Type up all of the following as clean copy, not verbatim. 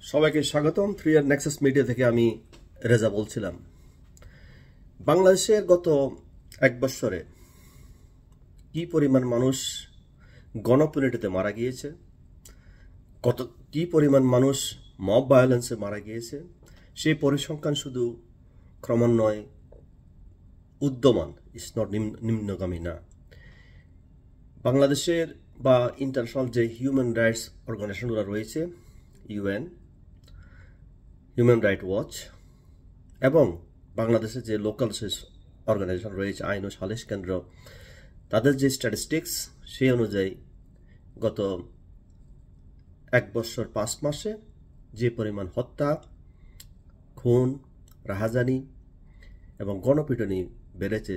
সবাইকে স্বাগতম। 3R Nexus media থেকে আমি রেজা বলছিলাম। বাংলাদেশের গত এক বছরে কি পরিমাণ মানুষ গণপিটুনিতে মারা গিয়েছে, কি পরিমাণ মানুষ মব ভায়োলেন্সে মারা গিয়েছে, সেই পরিসংখ্যান শুধু ক্রমান্বয়ে উদ্যমান, ইটস নট নিম্নগামী না। বাংলাদেশের বা ইন্টারন্যাশনাল যে হিউম্যান রাইটস অর্গানাইজেশনগুলো রয়েছে, ইউএন, হিউম্যান রাইট ওয়াচ এবং বাংলাদেশের যে লোকাল অর্গানাইজেশন রয়েছে আইন ও সালিশ কেন্দ্র, তাদের যে স্ট্যাটিস্টিক্স সেই অনুযায়ী গত এক বছর 5 মাসে যে পরিমাণ হত্যা, খুন, রাহাজানি এবং গণপিটুনি বেড়েছে,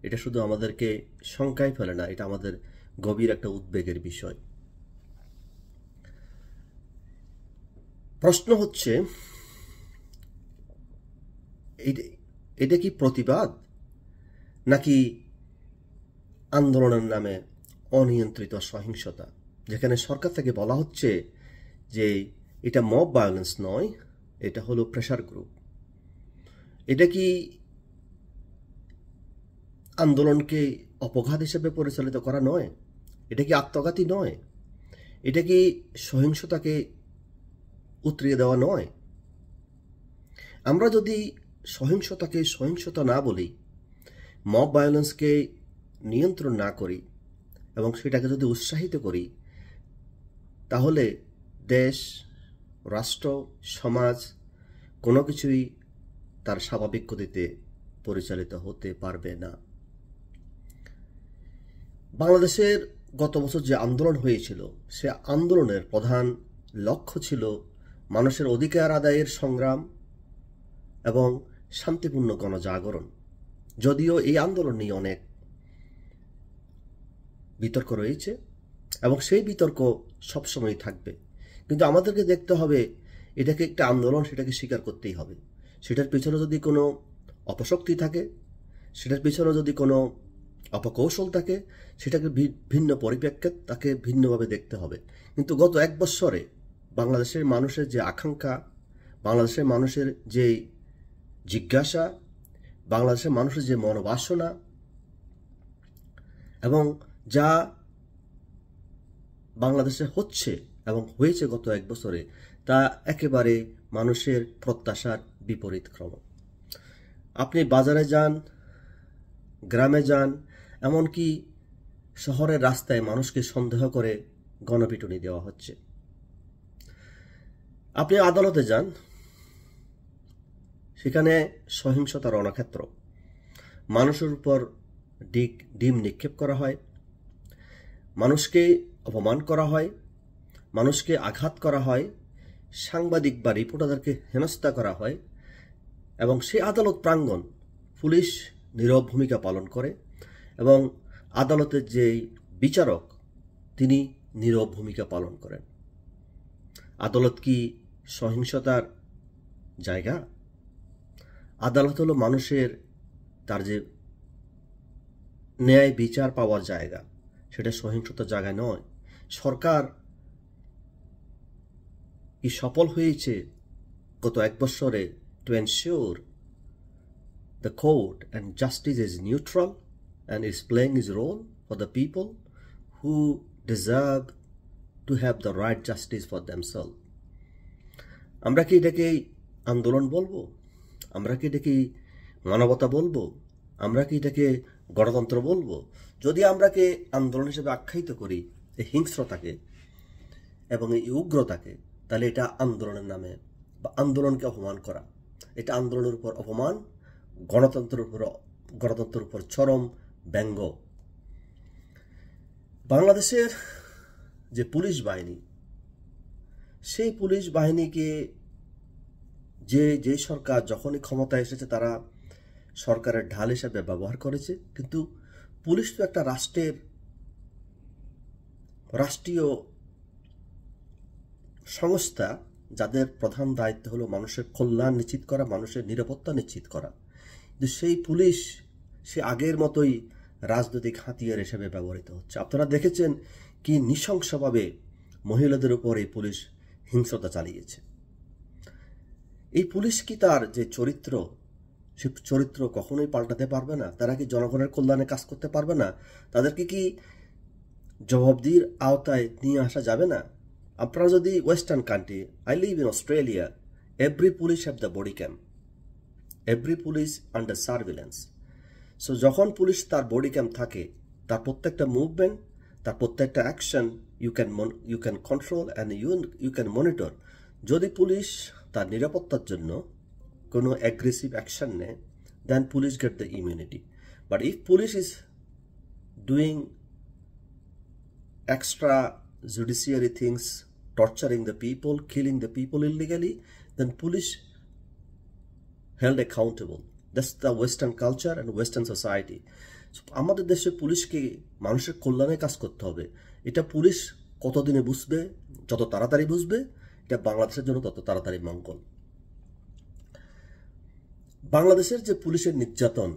এটা শুধু আমাদেরকে শঙ্কায় ফেলে না, এটা আমাদের গভীর একটা উদ্বেগের বিষয়। প্রশ্ন হচ্ছে, এটা কি প্রতিবাদ নাকি আন্দোলনের নামে অনিয়ন্ত্রিত সহিংসতা, যেখানে সরকার থেকে বলা হচ্ছে যে এটা মব ভায়োলেন্স নয়, এটা হলো প্রেসার গ্রুপ। এটা কি আন্দোলনকে অপঘাত হিসেবে পরিচালিত করা নয়? এটা কি আত্মঘাতী নয়? এটা কি সহিংসতাকে উতরিয়ে দেওয়া নয়? আমরা যদি সহিংসতাকে সহিংসতা না বলি, মব ভায়োলেন্সকে নিয়ন্ত্রণ না করি এবং সেটাকে যদি উৎসাহিত করি, তাহলে দেশ, রাষ্ট্র, সমাজ কোনো কিছুই তার স্বাভাবিক গতিতে পরিচালিত হতে পারবে না। বাংলাদেশের গত বছর যে আন্দোলন হয়েছিল, সে আন্দোলনের প্রধান লক্ষ্য ছিল মানুষের অধিকার আদায়ের সংগ্রাম এবং শান্তিপূর্ণ গণজাগরণ। যদিও এই আন্দোলন নিয়ে অনেক বিতর্ক রয়েছে এবং সেই বিতর্ক সবসময় থাকবে, কিন্তু আমাদেরকে দেখতে হবে এটাকে একটা আন্দোলন, সেটাকে স্বীকার করতেই হবে। সেটার পিছনে যদি কোনো অপশক্তি থাকে, সেটার পিছনে যদি কোনো অপকৌশল থাকে, সেটাকে ভিন্ন পরিপ্রেক্ষিত তাকে ভিন্নভাবে দেখতে হবে। কিন্তু গত এক বছরে বাংলাদেশের মানুষের যে আকাঙ্ক্ষা, বাংলাদেশের মানুষের যে জিজ্ঞাসা, বাংলাদেশের মানুষের যে মনোবাসনা এবং যা বাংলাদেশে হচ্ছে এবং হয়েছে গত এক বছরে, তা একেবারে মানুষের প্রত্যাশার বিপরীত ক্রম। আপনি বাজারে যান, গ্রামে যান, এমনকি শহরের রাস্তায় মানুষকে সন্দেহ করে গণপিটুনি দেওয়া হচ্ছে। আপনি আদালতে যান, সেখানে সহিংসতার রণক্ষেত্র। মানুষের উপর ডিম নিক্ষেপ করা হয়, মানুষকে অপমান করা হয়, মানুষকে আঘাত করা হয়, সাংবাদিক বা রিপোর্টারদেরকে হেনস্থা করা হয় এবং সেই আদালত প্রাঙ্গণ পুলিশ নীরব ভূমিকা পালন করে এবং আদালতের যে বিচারক তিনি নীরব ভূমিকা পালন করেন। আদালত কি সহিংসতার জায়গা? আদালত হলো মানুষের তার যে ন্যায় বিচার পাওয়ার জায়গা, সেটা সহিংসতার জায়গা নয়। সরকার কি সফল হয়েছে গত এক বছরে to ensure the court and justice is neutral and is playing its role for the people who deserve to have the right justice for themselves? আমরা কি এটাকে আন্দোলন বলবো? আমরা কি এটাকে মানবতা বলবো? আমরা কি এটাকে গণতন্ত্র বলবো? যদি আমরাকে আন্দোলন হিসেবে আখ্যায়িত করি এই হিংস্রতাকে এবং এই উগ্রতাকে, তাহলে এটা আন্দোলনের নামে বা আন্দোলনকে অপমান করা, এটা আন্দোলনের উপর অপমান, গণতন্ত্রের উপর চরম ব্যঙ্গ। বাংলাদেশের যে পুলিশ বাহিনী, সেই পুলিশ বাহিনীকে যে সরকার যখনই ক্ষমতায় এসেছে তারা সরকারের ঢাল হিসেবে ব্যবহার করেছে। কিন্তু পুলিশ তো একটা রাষ্ট্রীয় সংস্থা, যাদের প্রধান দায়িত্ব হলো মানুষের কল্যাণ নিশ্চিত করা, মানুষের নিরাপত্তা নিশ্চিত করা। কিন্তু সেই পুলিশ সে আগের মতোই রাজনৈতিক হাতিয়ার হিসেবে ব্যবহৃত হচ্ছে। আপনারা দেখেছেন কি নৃশংসভাবে মহিলাদের উপর এই পুলিশ হিংস্রতা চালিয়েছে। এই পুলিশ কি তার যে চরিত্র, সে চরিত্র কখনোই পাল্টাতে পারবে না? তারা কি জনগণের কল্যাণে কাজ করতে পারবে না? তাদেরকে কি জবাবদিহির আওতায় নিয়ে আসা যাবে না? আপনারা যদি western country, I live in Australia, every police have the body cam, every police under surveillance. So যখন পুলিশ তার বডি ক্যাম থাকে, তার প্রত্যেকটা মুভমেন্ট, তার প্রত্যেকটা action you can control and you can monitor. যদি পুলিশ তার নিরাপত্তার জন্য কোনো অ্যাগ্রেসিভ অ্যাকশন নেয়, then police get the immunity. But if police is doing extra judiciary things, torturing the people, killing the people illegally, then police held accountable. That's the Western culture and Western society. So আমাদের দেশে পুলিশকে মানুষের কল্যাণে কাজ করতে হবে। এটা police কতদিনে বুঝবে? যত তাড়াতাড়ি বুঝবে, এটা বাংলাদেশের জন্য তত তাড়াতাড়ি মঙ্গল। বাংলাদেশের যে পুলিশের নির্যাতন,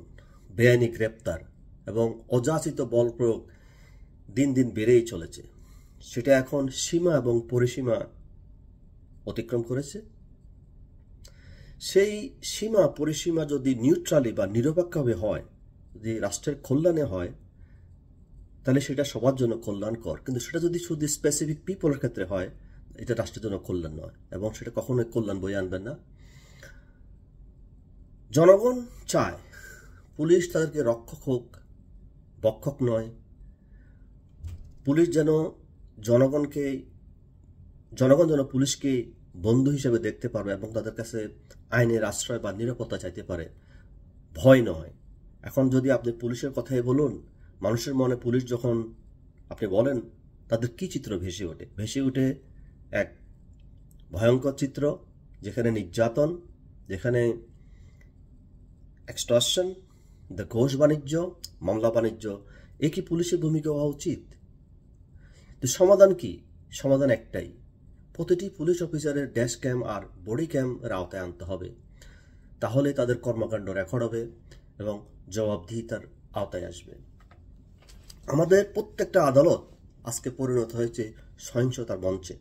বেআইনি গ্রেপ্তার এবং অযাচিত বল প্রয়োগ দিন দিন বেড়েই চলেছে, সেটা এখন সীমা এবং পরিসীমা অতিক্রম করেছে। সেই সীমা পরিসীমা যদি নিউট্রালি বা নিরপেক্ষভাবে হয়, যদি রাষ্ট্রের কল্যাণে হয়, তাহলে সেটা সবার জন্য কল্যাণকর। কিন্তু সেটা যদি শুধু স্পেসিফিক পিপলের ক্ষেত্রে হয়, এটা রাষ্ট্রের জন্য কল্যাণ নয়, এবং সেটা কখনোই কল্যাণ বয়ে আনবেন না। জনগণ চায় পুলিশ তাদেরকে রক্ষক হোক, বক্ষক নয়। পুলিশ যেন জনগণ যেন পুলিশকে বন্ধু হিসেবে দেখতে পারবে এবং তাদের কাছে আইনের আশ্রয় বা নিরাপত্তা চাইতে পারে, ভয় নয়। এখন যদি আপনি পুলিশের কথাই বলুন, মানুষের মনে পুলিশ যখন আপনি বলেন, তাদের কি চিত্র ভেসে ওঠে এক ভয়ঙ্কর চিত্র, যেখানে নির্যাতন, যেখানে এক্সটর্শন, দ্য ঘোষ বাণিজ্য, মামলা বাণিজ্য। এ কি পুলিশের ভূমিকা হওয়া উচিত? তো সমাধান কি? সমাধান একটাই, প্রতিটি পুলিশ অফিসারের ড্যাশ ক্যাম আর বডি ক্যামের আওতায় আনতে হবে। তাহলে তাদের কর্মকাণ্ড রেকর্ড হবে এবং জবাবদিহিতার আওতায় আসবে। আমাদের প্রত্যেকটা আদালত আজকে পরিণত হয়েছে সহিংসতার মঞ্চে।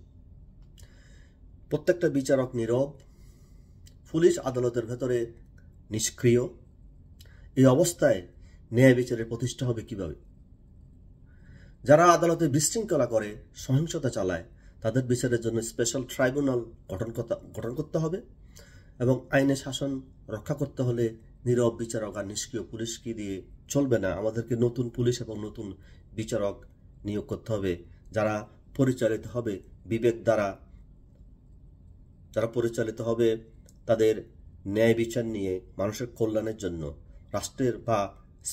প্রত্যেকটা বিচারক নীরব, পুলিশ আদালতের ভেতরে নিষ্ক্রিয়। এই অবস্থায় ন্যায় বিচারের প্রতিষ্ঠা হবে কিভাবে? যারা আদালতে বিশৃঙ্খলা করে, সহিংসতা চালায়, তাদের বিচারের জন্য স্পেশাল ট্রাইব্যুনাল গঠন করতে হবে এবং আইনের শাসন রক্ষা করতে হলে নীরব বিচারক আর নিষ্ক্রিয় পুলিশকে দিয়ে চলবে না। আমাদেরকে নতুন পুলিশ এবং নতুন বিচারক নিয়োগ করতে হবে, যারা পরিচালিত হবে বিবেক দ্বারা, যারা পরিচালিত হবে তাদের ন্যায় বিচার নিয়ে, মানুষের কল্যাণের জন্য, রাষ্ট্রের বা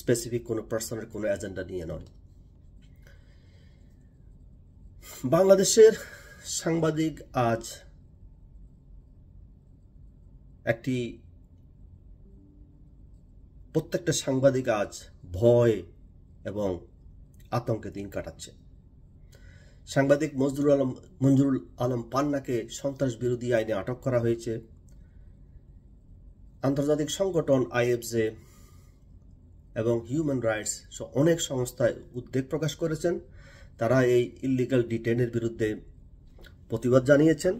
স্পেসিফিক কোনো পার্সনের কোনো এজেন্ডা নিয়ে নয়। বাংলাদেশের সাংবাদিক আজ প্রত্যেকটা সাংবাদিক আজ ভয় এবং আতঙ্কে দিন কাটাচ্ছে। সাংবাদিক মঞ্জুরুল আলম পান্নাকে সন্ত্রাস বিরোধী আইনে আটক করা হয়েছে। আন্তর্জাতিক সংগঠন IFJ এবং হিউম্যান রাইটস অনেক সংস্থায় উদ্বেগ প্রকাশ করেছেন। তারা এই ইলিগাল ডিটেনের বিরুদ্ধে প্রতিবাদ জানিয়েছেন।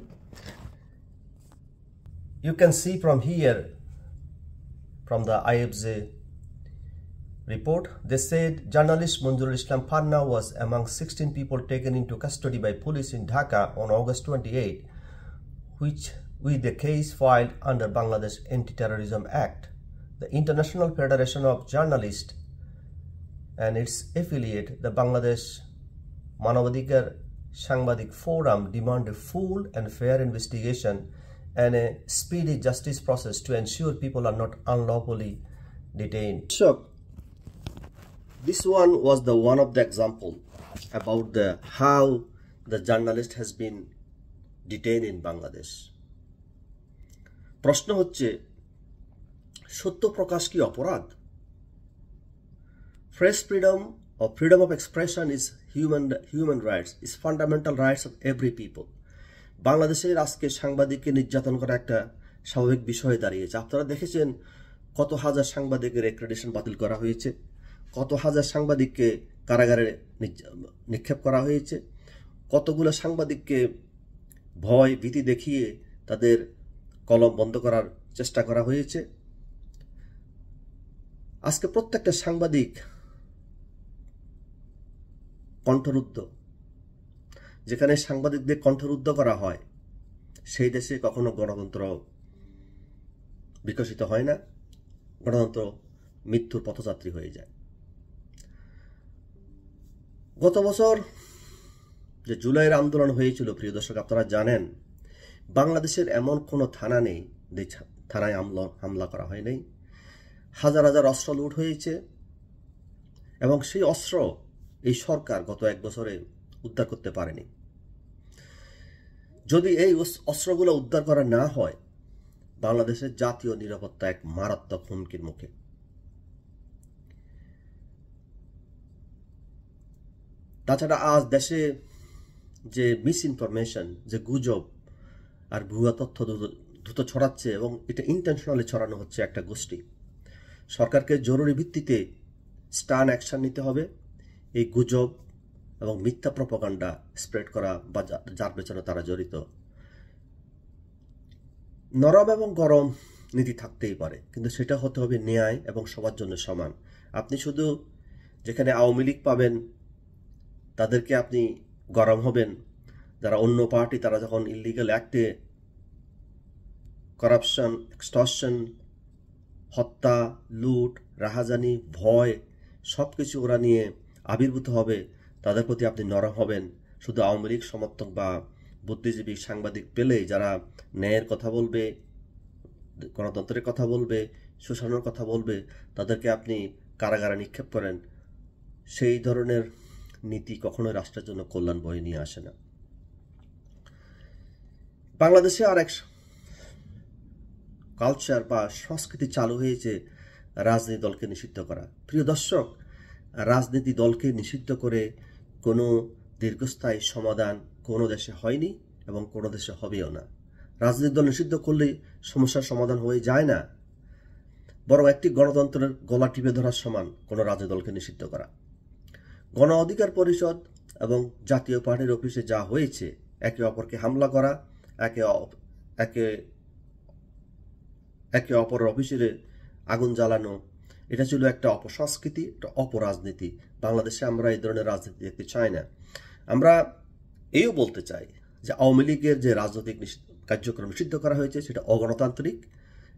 You can see from here, from the IFJ report, they said journalist Manjurul Islam Panna was among 16 people taken into custody by police in Dhaka on August 28, with the case filed under Bangladesh Anti-Terrorism Act. The International Federation of Journalists and its affiliate, the Bangladesh Manavadikar Sangbadik Forum, demand a full and fair investigation and a speedy justice process to ensure people are not unlawfully detained. So, this one was one of the example about how the journalist has been detained in Bangladesh. প্রশ্ন হচ্ছে, সত্য প্রকাশ কি অপরাধ? Press freedom or freedom of expression is human rights, is fundamental rights of every people. বাংলাদেশের আজকে সাংবাদিককে নির্যাতন করা একটা স্বাভাবিক বিষয় দাঁড়িয়েছে। আপনারা দেখেছেন কত হাজার সাংবাদিকের অ্যাক্রেডিটেশন বাতিল করা হয়েছে, কত হাজার সাংবাদিককে কারাগারে নিক্ষেপ করা হয়েছে, কতগুলো সাংবাদিককে ভয় ভীতি দেখিয়ে তাদের কলম বন্ধ করার চেষ্টা করা হয়েছে। আজকে প্রত্যেকটা সাংবাদিক কণ্ঠরুদ্ধ। যেখানে সাংবাদিকদের কণ্ঠরুদ্ধ করা হয় সেই দেশে কখনো গণতন্ত্র বিকশিত হয় না, গণতন্ত্র মৃত্যুর পথযাত্রী হয়ে যায়। গত বছর যে জুলাইয়ের আন্দোলন হয়েছিল, প্রিয় দর্শক, আপনারা জানেন বাংলাদেশের এমন কোনো থানা নেই যে থানায় হামলা করা হয় নাই। হাজার হাজার অস্ত্র লুট হয়েছে এবং সেই অস্ত্র এই সরকার গত 1 বছরে উদ্ধার করতে পারেনি। যদি এই অস্ত্রগুলো উদ্ধার করা না হয়, বাংলাদেশের জাতীয় নিরাপত্তা এক মারাত্মক হুমকির মুখে। তাছাড়া আজ দেশে যে মিস ইনফরমেশন, যে গুজব আর ভুয়া তথ্য দ্রুত ছড়াচ্ছে এবং এটা ইন্টেনশনালি ছড়ানো হচ্ছে একটা গোষ্ঠী। সরকারকে জরুরি ভিত্তিতে স্টার্ন অ্যাকশন নিতে হবে এই গুজব এবং মিথ্যা প্রপাগান্ডা স্প্রেড করা বা যার পেছনে তারা জড়িত। নরম এবং গরম নীতি থাকতেই পারে, কিন্তু সেটা হতে হবে ন্যায় এবং সবার জন্য সমান। আপনি শুধু যেখানে আওয়ামী লীগ পাবেন তাদেরকে আপনি গরম হবেন, যারা অন্য পার্টি তারা যখন ইলিগাল অ্যাক্টে করাপশন, এক্সটর্শন, হত্যা, লুট, রাহাজানি, ভয় সব কিছু ওরা নিয়ে আবির্ভূত হবে, তাদের প্রতি আপনি নরম হবেন। শুধু আওয়ামী লীগ সমর্থক বা বুদ্ধিজীবী সাংবাদিক পেলেই যারা ন্যায়ের কথা বলবে, গণতন্ত্রের কথা বলবে, শোষণের কথা বলবে, তাদেরকে আপনি কারাগারে নিক্ষেপ করেন, সেই ধরনের নীতি কখনোই রাষ্ট্রের জন্য কল্যাণ বয়ে নিয়ে আসে না। বাংলাদেশে আর এক কালচার বা সংস্কৃতি চালু হয়েছে রাজনীতি দলকে নিষিদ্ধ করা। প্রিয় দর্শক, রাজনীতি দলকে নিষিদ্ধ করে কোনো দীর্ঘস্থায়ী সমাধান কোনো দেশে হয়নি এবং কোনো দেশে হবেও না। রাজনীতি দল নিষিদ্ধ করলে সমস্যার সমাধান হয়ে যায় না, বরং একটি গণতন্ত্রের গলা টিপে ধরার সমান কোনো রাজনীতি দলকে নিষিদ্ধ করা। গণ অধিকার পরিষদ এবং জাতীয় পার্টির অফিসে যা হয়েছে, একে অপরকে হামলা করা, একে অপরের অফিসে আগুন জ্বালানো, এটা ছিল একটা অপসংস্কৃতি, একটা অপরাজনীতি। বাংলাদেশে আমরা এই ধরনের রাজনীতি দেখতে চাই না। আমরা এও বলতে চাই যে আওয়ামী লীগের যে রাজনৈতিক কার্যক্রম নিষিদ্ধ করা হয়েছে সেটা অগণতান্ত্রিক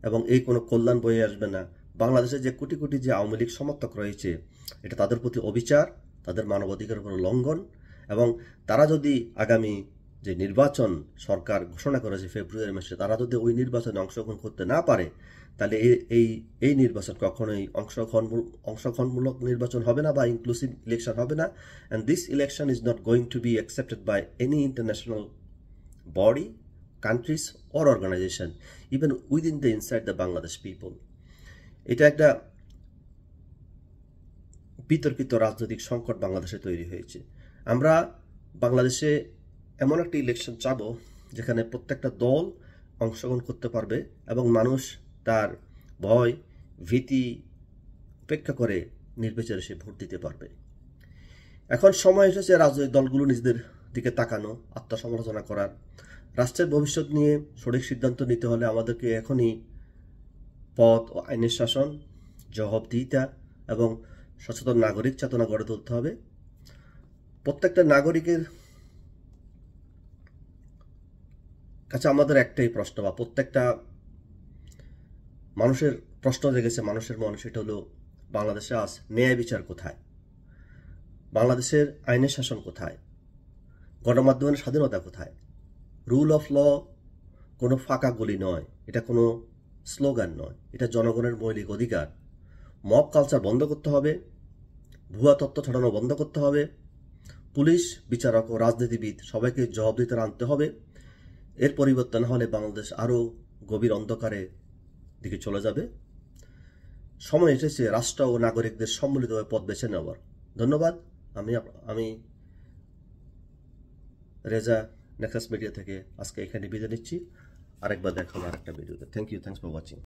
এবং এই কোনো কল্যাণ বয়ে আসবে না। বাংলাদেশে যে কোটি কোটি যে আওয়ামী লীগ সমর্থক রয়েছে, এটা তাদের প্রতি অবিচার, তাদের মানবাধিকারের উপর লঙ্ঘন। এবং তারা যদি আগামী যে নির্বাচন সরকার ঘোষণা করেছে ফেব্রুয়ারি মাসে, তারা যদি ওই নির্বাচনে অংশগ্রহণ করতে না পারে, তাহলে এই নির্বাচন কখনোই অংশগ্রহণমূলক নির্বাচন হবে না বা ইনক্লুসিভ ইলেকশন হবে না। And this election is not going to be accepted by any international body, countries or organization, even within the inside the Bangladesh people. এটা একটা বিতর্কিত রাজনৈতিক সংকট বাংলাদেশে তৈরি হয়েছে। আমরা বাংলাদেশে এমন একটা ইলেকশন চাবো যেখানে প্রত্যেকটা দল অংশগ্রহণ করতে পারবে এবং মানুষ তার ভয়, ভীতি উপেক্ষা করে নির্বাচনে সে ভোট দিতে পারবে। এখন সময় এসেছে রাজনৈতিক দলগুলো নিজেদের দিকে তাকানো, আত্মসমালোচনা করার। রাষ্ট্রের ভবিষ্যৎ নিয়ে সঠিক সিদ্ধান্ত নিতে হলে আমাদেরকে এখনই পথ ও আইনের শাসন, জবাবদিহিতা এবং সচেতন নাগরিক চেতনা গড়ে তুলতে হবে। প্রত্যেকটা নাগরিকের কাছে আমাদের একটাই প্রশ্ন, বা প্রত্যেকটা মানুষের প্রশ্ন জেগেছে মানুষের মনে, সেটা হলো বাংলাদেশে আজ ন্যায় বিচার কোথায়, বাংলাদেশের আইনের শাসন কোথায়, গণমাধ্যমের স্বাধীনতা কোথায়। রুল অফ ল কোনো ফাঁকা গুলি নয়, এটা কোনো স্লোগান নয়, এটা জনগণের মৌলিক অধিকার। মব কালচার বন্ধ করতে হবে, ভুয়া তথ্য ছড়ানো বন্ধ করতে হবে, পুলিশ, বিচারক ও রাজনীতিবিদ সবাইকে জবাবদিহিতে আনতে হবে। এর পরিবর্তন হলে বাংলাদেশ আরও গভীর অন্ধকারে দিকে চলে যাবে। সময় এসেছে রাষ্ট্র ও নাগরিকদের সম্মিলিতভাবে পথ বেছে নেওয়ার। ধন্যবাদ। আমি রেজা, নেক্সাস মিডিয়া থেকে আজকে এখানে বিদায় নিচ্ছি। আরেকবার দেখা হবে আরেকটা ভিডিওতে। Thanks for watching.